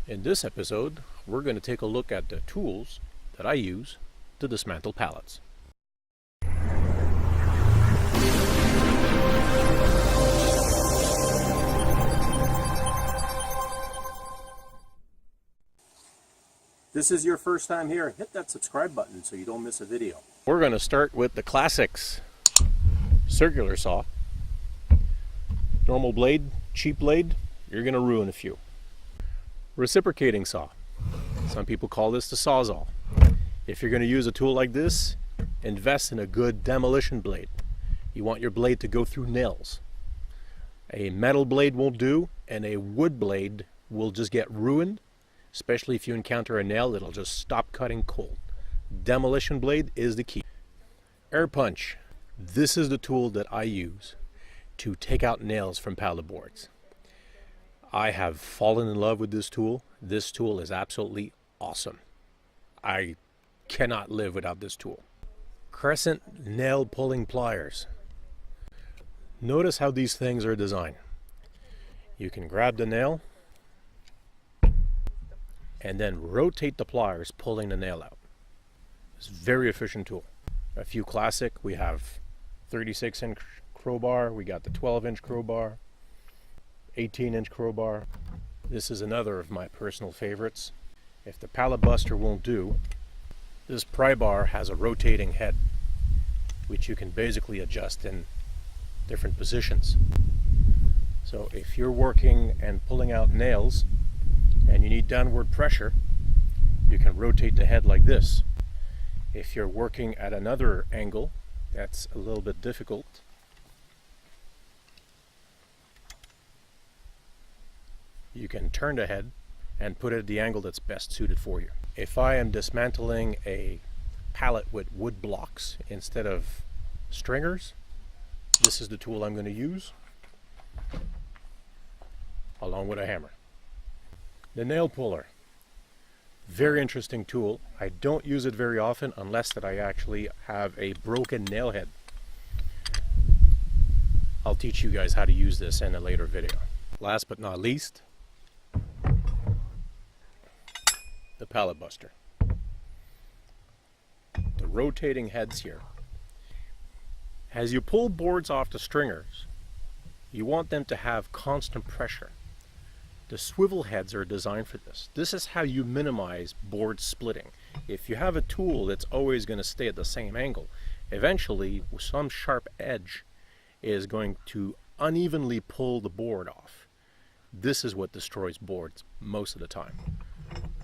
In this episode, we're going to take a look at the tools that I use to dismantle pallets. This is your first time here, hit that subscribe button so you don't miss a video. We're going to start with the classics. Circular saw. Normal blade, cheap blade, you're going to ruin a few. Reciprocating saw. Some people call this the sawzall. If you're going to use a tool like this, invest in a good demolition blade. You want your blade to go through nails. A metal blade won't do, and a wood blade will just get ruined, especially if you encounter a nail, it'll just stop cutting cold. Demolition blade is the key. Air punch. This is the tool that I use to take out nails from pallet boards. I have fallen in love with this tool. This tool is absolutely awesome. I cannot live without this tool. Crescent nail pulling pliers. Notice how these things are designed. You can grab the nail and then rotate the pliers, pulling the nail out. It's a very efficient tool. A few classic, we have 36-inch crowbar, we got the 12-inch crowbar, 18-inch crowbar. This is another of my personal favorites. If the pallet buster won't do, this pry bar has a rotating head, which you can basically adjust in different positions. So if you're working and pulling out nails and you need downward pressure, you can rotate the head like this. If you're working at another angle, that's a little bit difficult. You can turn the head and put it at the angle that's best suited for you. If I am dismantling a pallet with wood blocks instead of stringers, this is the tool I'm going to use, along with a hammer. The nail puller. Very interesting tool. I don't use it very often unless that I actually have a broken nail head. I'll teach you guys how to use this in a later video. Last but not least, the pallet buster. The rotating heads here. As you pull boards off the stringers, you want them to have constant pressure. The swivel heads are designed for this. This is how you minimize board splitting. If you have a tool that's always going to stay at the same angle, eventually some sharp edge is going to unevenly pull the board off. This is what destroys boards most of the time.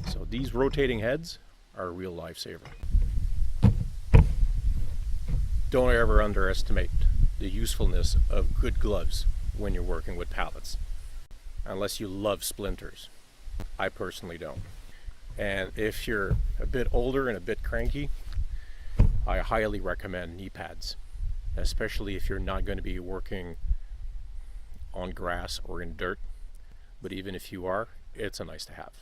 So these rotating heads are a real lifesaver. Don't ever underestimate the usefulness of good gloves when you're working with pallets, unless you love splinters. I personally don't. And if you're a bit older and a bit cranky, I highly recommend knee pads, especially if you're not going to be working on grass or in dirt. But even if you are, it's a nice to have.